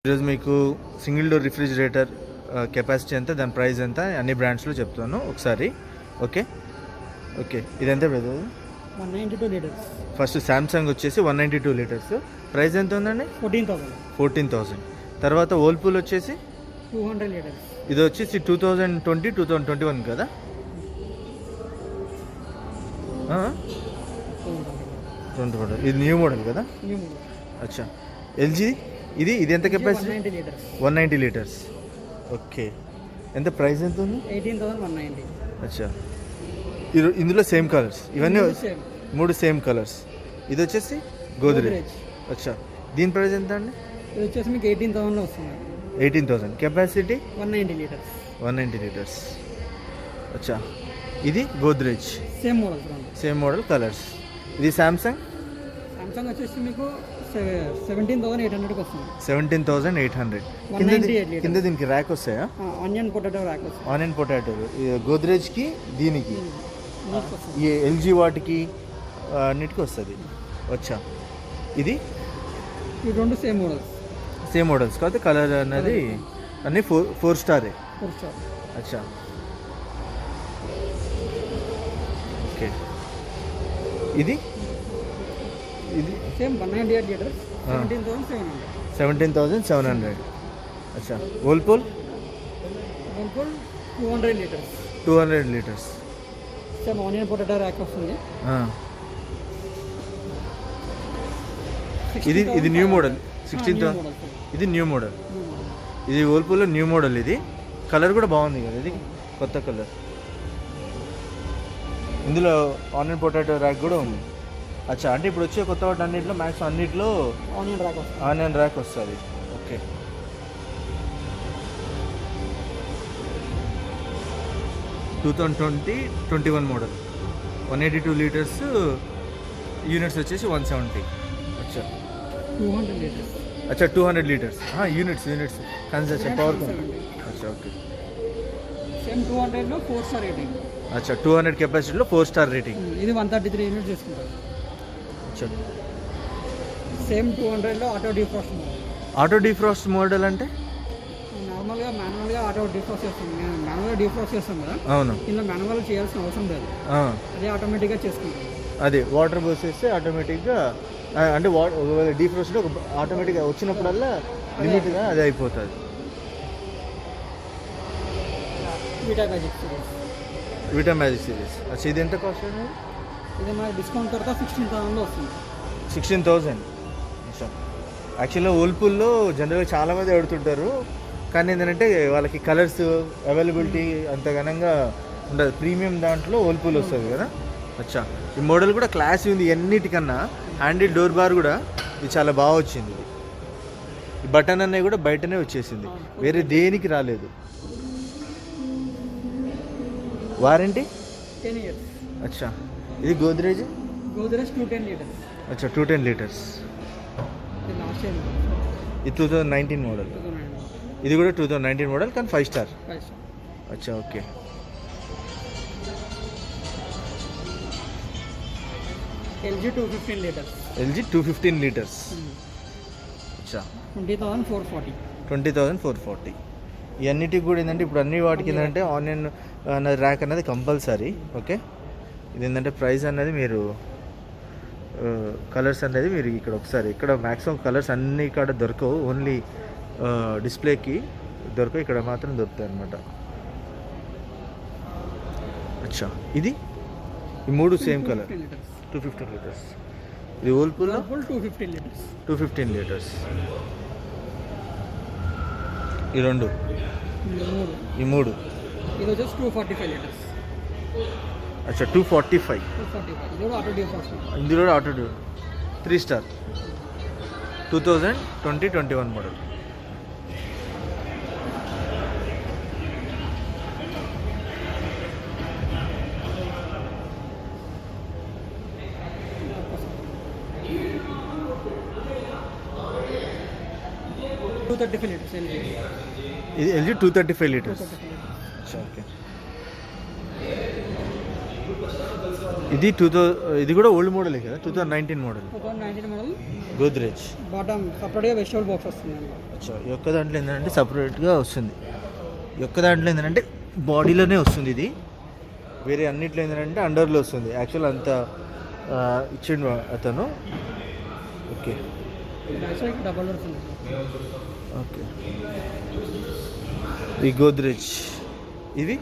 ఈరోజు మీకు single door refrigerator capacity ఎంత, దాని ప్రైస్ ఎంత అన్ని బ్రాండ్స్లో చెప్తాను ఒకసారి. ఓకే ఓకే ఇది ఎంత బ్రదర్? 192 లీటర్స్. ఫస్ట్ శాంసంగ్ వచ్చేసి 192 లీటర్స్. ప్రైస్ ఎంత ఉందండి? 14,000. తర్వాత ఓల్పూల్ వచ్చేసి 200 లీటర్స్. ఇది వచ్చేసి 2021 కదా? ఇది న్యూ మోడల్ కదా? అచ్చా. ఎల్జీ ఇది ఎంత కెపాసిటీ? 190 లీటర్స్. ఓకే, ఎంత ప్రైస్ ఎంత ఉంది? 18,190. అచ్చా. ఇందులో సేమ్ కలర్స్ ఇవన్నీ మూడు సేమ్ కలర్స్. ఇది వచ్చేసి గోద్రేజ్. అచ్చా, దీని ప్రైస్ ఎంత అండి? ఇది వచ్చేసి మీకు 18,000 వస్తుంది. 18,000. Capacity 190 litres. 190 లీటర్స్. అచ్చా, ఇది గోద్రేజ్. Same model colours. ఇది సామ్సంగ్ వచ్చేసి మీకు 17,800 వస్తుంది. 17,800. కింద దీనికి ర్యాక్ వస్తాయా? ఆనియన్ పొటాటో ర్యాక్ వస్తుంది. ఆనియన్ పొటాటో గోద్రేజ్కి దీనికి ఈ ఎల్జీ వాటికి అన్నిటికీ వస్తుంది. వచ్చా, ఇది ఈ రెండు సేమ్ మోడల్స్ కాకపోతే కలర్ అనేది అన్ని 4 స్టారే. అచ్చా, ఓకే. ఇది సేమ్ 198 లీటర్స్. 17,700. అచ్చా. ఓల్పూల్ 200 litres. 200 litres. Same onion potato rack వస్తుంది. ఇది న్యూ మోడల్. 16,000. ఇది న్యూ మోడల్. ఇది ఓల్పూల్లో న్యూ మోడల్. ఇది కలర్ కూడా బాగుంది కదా, ఇది కొత్త కలర్. ఇందులో ఆనియన్ పొటాటో ర్యాక్ కూడా ఉంది. అచ్చా, అంటే ఇప్పుడు వచ్చే కొత్త వాటి అన్నింటిలో మ్యాక్స్ అన్నింటిలో ఆనియన్ ర్యాక్ వస్తుంది. Okay. Two 2021 model. 182 litres. Units వచ్చేసి 170. అచ్చా 200 లీటర్స్. అచ్చా 200 లీటర్స్. Units concession power. అచ్చా, ఓకే. సేమ్ 200లో 4 స్టార్ రేటింగ్. అచ్చా, 200 కెపాసిటీలో 4 స్టార్ రేటింగ్. ఇది 133 యూనిట్స్ తీసుకుంటారు. అచ్చా, సేమ్ 200లో ఆటో డిఫ్రాస్ట్ మోడల్ అంటే నార్మల్గా మాన్యువల్గా ఆటో డిఫ్రాస్ట్ చేస్తాం. మాన్యువల్గా డిఫ్రాస్ట్ చేస్తాం కదా. అవును. ఇలా మాన్యువల్ చేయాల్సిన అవసరం లేదు. అదే ఆటోమేటిక్గా చేసుకుంటాం. అదే వాటర్ పోసేస్తే ఆటోమేటిక్గా, అంటే డీఫ్రోస్ట్ ఆటోమేటిక్గా వచ్చినప్పుడల్లా లిమిట్గా అది అయిపోతుంది. Vita magic series. అచ్చా, ఇది ఎంత కాస్ట్ అండి? ఇది మనకి డిస్కౌంట్ తర్వాత 16,000లో వస్తుంది. 16,000. యాక్చువల్గా ఓల్పూల్లో జనరల్గా చాలామంది అడుగుతుంటారు, కానీ ఏంటంటే వాళ్ళకి కలర్స్ అవైలబిలిటీ అంత ఘనంగా ఉండదు. ప్రీమియం దాంట్లో ఓల్పూల్ వస్తుంది కదా. అచ్చా, ఈ మోడల్ కూడా క్లాస్ ఉంది అన్నిటికన్నా. హ్యాండిల్ డోర్ బార్ కూడా ఇది చాలా బాగా వచ్చింది. ఈ బటన్ అన్నవి కూడా బయటనే వచ్చేసింది, వేరే దేనికి రాలేదు. Warranty 10 years. అచ్చా, ఇది గోద్రేజ్ 210 లీటర్స్. అచ్చా 210 లీటర్స్. ఇది 2019 మోడల్. ఇది కూడా 2019 మోడల్ కానీ 5 స్టార్. అచ్చా, okay. LG 215 litres. LG 215 litres. అచ్చా 20,440. ఈ అన్నిటికి కూడా ఏంటంటే ఇప్పుడు అన్ని వాటికి ఏంటంటే ఆనియన్ అన్నది ర్యాక్ అనేది కంపల్సరీ. ఓకే. ఇది ఏంటంటే ప్రైస్ అనేది మీరు కలర్స్ అనేది మీరు ఇక్కడ ఒకసారి, ఇక్కడ మ్యాక్సిమం కలర్స్ అన్ని ఇక్కడ దొరకవు, ఓన్లీ డిస్ప్లేకి దొరకవు, ఇక్కడ మాత్రం దొరుకుతాయి అన్నమాట. అచ్చా, ఇది ఈ మూడు సేమ్ కలర్ 215 లీటర్స్. ఇది ఓల్పూల్లో 215 లీటర్స్. ఈ రెండు, ఈ మూడు. ఇది వచ్చేసి 245 లీటర్స్. అచ్చా 245. ఇందులో ఆటో 3 స్టార్. 2021 మోడల్. ఇది ఎల్జీ 235 లీటర్స్. ఓకే. ఇది కూడా ఓల్డ్ మోడలే కదా, 2019 మోడల్ 2019 మోడల్. గోద్రేజ్. బాటమ్ సపరేట్గా వెజిటబుల్ బాక్స్ వస్తుంది అందులో. అచ్చా, ఈ ఒక్క దాంట్లో ఏంటంటే సపరేట్గా వస్తుంది. ఈ ఒక్క దాంట్లో ఏంటంటే బాడీలోనే వస్తుంది ఇది, వేరే అన్నిట్లో ఏంటంటే అండర్లో వస్తుంది. యాక్చువల్ అంత ఇచ్చిండు అతను. ఓకే డబల్ డోర్స్ ఉంది. ఓకే, ఈ గోద్రేజ్ ఇది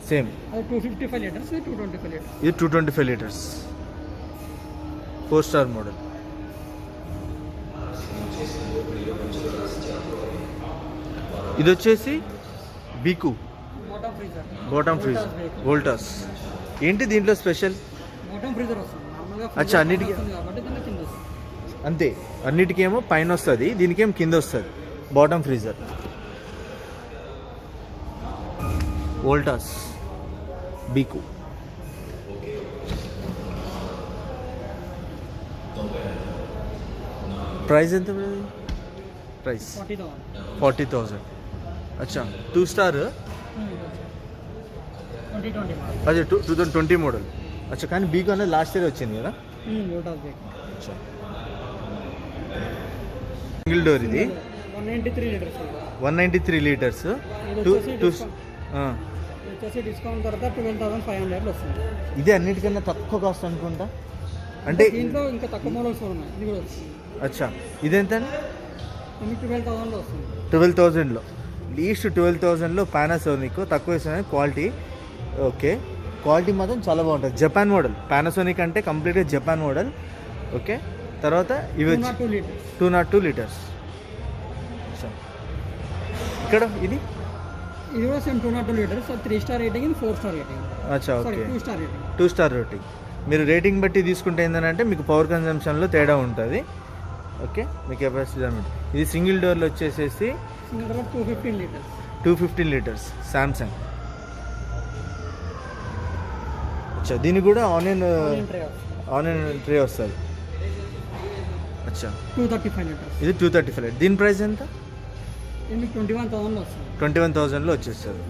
సేమ్. అది 255 లీటర్స్, 225 లీటర్స్. ఇది 225 లీటర్స్ 4 స్టార్ మోడల్. ఇది వచ్చేసి Beko bottom freezer. Bottom freeze Voltas. ఏంటి దీంట్లో స్పెషల్? బాటమ్ ఫ్రీజర్ వస్తుంది నార్మల్గా. అచ్చా, అన్నిటికీ కాబట్టి దీనికి కింద వస్తుంది. అంతే, అన్నిటికేమో పైన వస్తుంది, దీనికేమో కింద వస్తుంది. Bottom freezer Voltas Beko. Price ఎంత? ప్రైస్ 40,000. అచ్చా, 2 స్టార్. 2020 మోడల్. అదే 2020 మోడల్. అచ్చా, కానీ బీకు అనేది లాస్ట్ ఇయర్ వచ్చింది కదా. లోటాస్ బేక్. అచ్చా, సింగిల్ డోర్ ఇది. 193 లీటర్స్. 193 లీటర్స్. ఇది వచ్చేసి డిస్కౌంట్ తర్వాత 12,500 వస్తుంది. ఇది అన్నిటికన్నా తక్కువ కాస్ట్ అనుకుంటా. అంటే దీంట్లో ఇంకా తక్కువ మోడల్స్ కూడా ఉన్నాయి. ఇది కూడా వస్తుంది. అచ్చా, ఇదెంత? మీకు 12,000లో వస్తుంది. 12,000లో, లీస్ట్ 12,000లో పానాసోనిక్ తక్కువ వేసిన క్వాలిటీ. ఓకే, క్వాలిటీ మాత్రం చాలా బాగుంటుంది. జపాన్ మోడల్, పానాసోనిక్ అంటే కంప్లీట్గా జపాన్ మోడల్. ఓకే, తర్వాత ఇవి 202 లీటర్స్. ఇక్కడ ఇది కూడా same 202 litres. 3 star rating, 4 star rating. అచ్చా, okay, 2 star rating. 2 star rating. మీరు రేటింగ్ బట్టి తీసుకుంటే ఏంటంటే మీకు పవర్ కన్జంప్షన్లో తేడా ఉంటుంది. ఓకే, మీ కెపాసిటీ దాన్ని. ఇది సింగిల్ డోర్లో వచ్చేసేసి 215 లీటర్స్. 215 litres Samsung. అచ్చా, దీనికి కూడా ఆనియన్ ట్రే వస్తుంది. అచ్చా, 235 లీటర్స్. ఇది 235 లీటర్. దీని ప్రైస్ ఎంత? ఇది 21,000లో వస్తుంది. 21,000లో వచ్చేస్తుంది.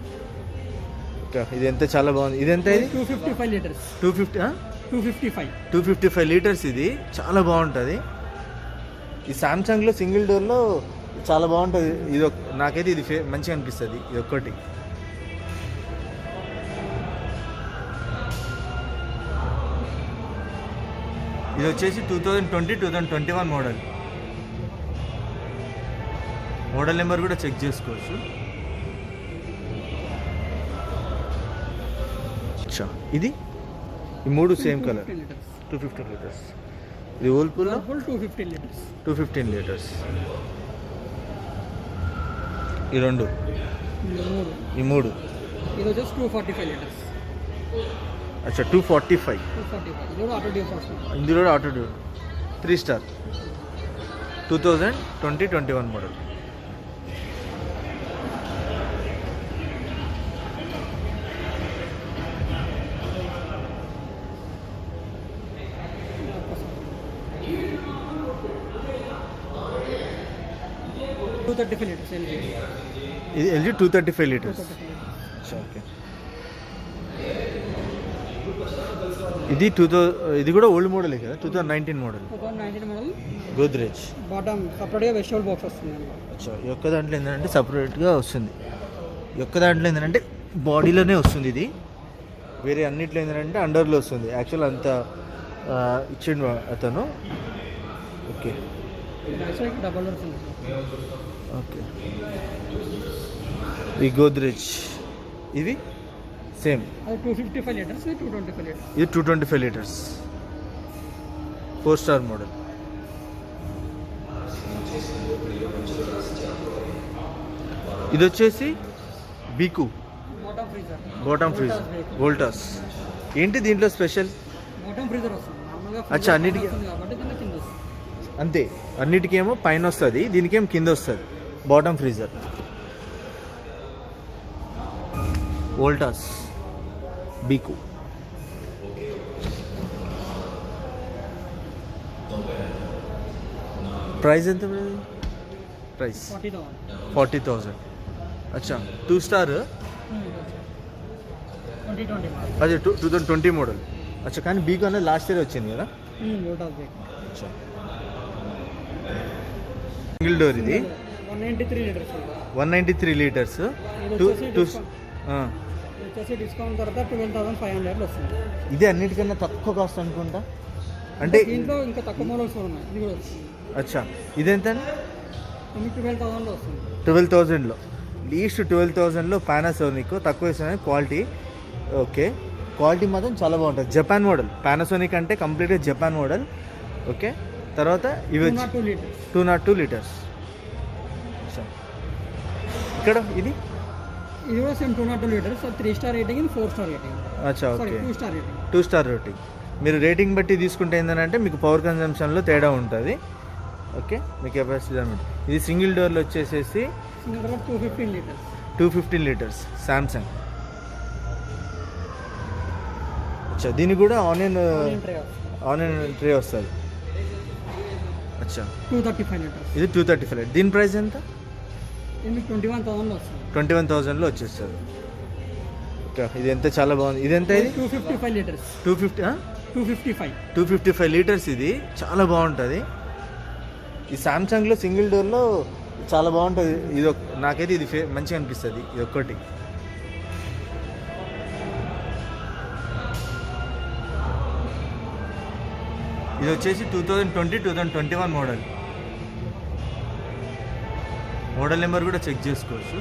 ఓకే, ఇది ఎంత చాలా బాగుంది. ఇది ఎంత? ఇది 255 లీటర్స్. 255 లీటర్స్. ఇది చాలా బాగుంటుంది. ఈ సామ్సంగ్లో సింగిల్ డోర్లో చాలా బాగుంటుంది. ఇది నాకైతే ఇది మంచిగా అనిపిస్తుంది. ఇది ఒక్కటి. ఇది వచ్చేసి 2020-2021 మోడల్. మోడల్ నెంబర్ కూడా చెక్ చేసుకోవచ్చు. అచ్చా, ఇది ఈ మూడు సేమ్ కలర్. 215 లీటర్స్. ఇది ఓల్పూల్లో 215 లీటర్స్. 215 లీటర్స్. ఈ రెండు, ఈ మూడు. ఇది వచ్చేసి 245 లీటర్స్. అచ్చా, 245. ఇది కూడా ఆటో డిఫాల్ట్. ఇందులో కూడా ఆటో 3 స్టార్ 2020-21 మోడల్. ఇది ఎల్జీ 235 లీటర్స్. ఓకే, ఇది కూడా ఓల్డ్ మోడలే కదా, 2019 మోడల్ 2019 మోడల్. గోద్రేజ్. బాటమ్ సపరేట్గా వెజిటబుల్ బాక్స్ వస్తుంది అందులో. అచ్చా, ఈ ఒక్క దాంట్లో ఏంటంటే సపరేట్గా వస్తుంది. ఈ ఒక్క దాంట్లో ఏంటంటే బాడీలోనే వస్తుంది ఇది, వేరే అన్నిట్లో ఏంటంటే అండర్లో వస్తుంది. యాక్చువల్ అంత ఇచ్చిండు అతను. ఓకే, డబల్ డోర్స్ ఉంది. ఓకే, ఈ గోద్రేజ్ ఇది సేమ్. అది 255 లీటర్స్, 225 లీటర్స్. ఇది 225 లీటర్స్ 4 స్టార్ మోడల్. ఇది వచ్చేసి Beko bottom freezer. Bottom freeze Voltas. ఏంటి దీంట్లో స్పెషల్? బాటమ్ ఫ్రీజర్ వస్తుంది నార్మల్గా. అచ్చా, అన్నిటికీ కాబట్టి దీనికి కింద వస్తుంది. అంతే, అన్నిటికేమో పైన వస్తుంది, దీనికేమో కింద వస్తుంది. Bottom freezer Voltas Beko. Price ఎంత? ప్రైస్ 40,000. అచ్చా, 2 స్టార్. 2020 మోడల్. అదే 2020 మోడల్ అచ్చా, కానీ బీకో అనేది లాస్ట్ ఇయర్ వచ్చింది కదా. వోల్టాస్ బైక్ అచ్చా, సింగిల్ డోర్ ఇది 193 లీటర్స్. 193 లీటర్స్. ఇది వచ్చేసి డిస్కౌంట్ తర్వాత 12,500 వస్తుంది. ఇది అన్నిటికన్నా తక్కువ కాస్ట్ అనుకుంటా. అంటే దీంట్లో ఇంకా తక్కువ మోడల్స్ కూడా ఉన్నాయి. ఇది కూడా వస్తుంది. అచ్చా, ఇదెంత? మీకు 12,000లో వస్తుంది. 12,000లో, లీస్ట్ 12,000లో పానాసోనిక్ తక్కువ ఇస్తుంది క్వాలిటీ. ఓకే, క్వాలిటీ మాత్రం చాలా బాగుంటుంది. జపాన్ మోడల్ పానాసోనిక్ అంటే కంప్లీట్గా జపాన్ మోడల్. ఓకే, తర్వాత ఇవి 202 లీటర్స్. ఇక్కడ ఇది కూడా same 202 litres. 3 star rating, 4 star rating. అచ్చా, okay, 2 star rating. 2 star rating. మీరు రేటింగ్ బట్టి తీసుకుంటే ఏంటంటే మీకు పవర్ కన్జంప్షన్లో తేడా ఉంటుంది. ఓకే, మీ కెపాసిటీ అనమాట. ఇది సింగిల్ డోర్లో వచ్చేసేసి 215 లీటర్స్. 215 litres Samsung. అచ్చా, దీనికి కూడా ఆనియన్ ట్రే వస్తుంది. అచ్చా, 235 లీటర్స్. ఇది 235. దీని ప్రైస్ ఎంత? ఇది 21,000లో వస్తుంది. 21,000లో వచ్చేస్తుంది. ఓకే, ఇది ఎంత చాలా బాగుంది. ఇది ఎంత? ఇది 255 లీటర్స్. 255 లీటర్స్. ఇది చాలా బాగుంటుంది. ఈ సామ్సంగ్లో సింగిల్ డోర్లో చాలా బాగుంటుంది. ఇది నాకైతే ఇది మంచిగా అనిపిస్తుంది. ఇది ఒక్కటి. ఇది వచ్చేసి 2020-2021 మోడల్ నెంబర్ కూడా చెక్ చేసుకోవచ్చు.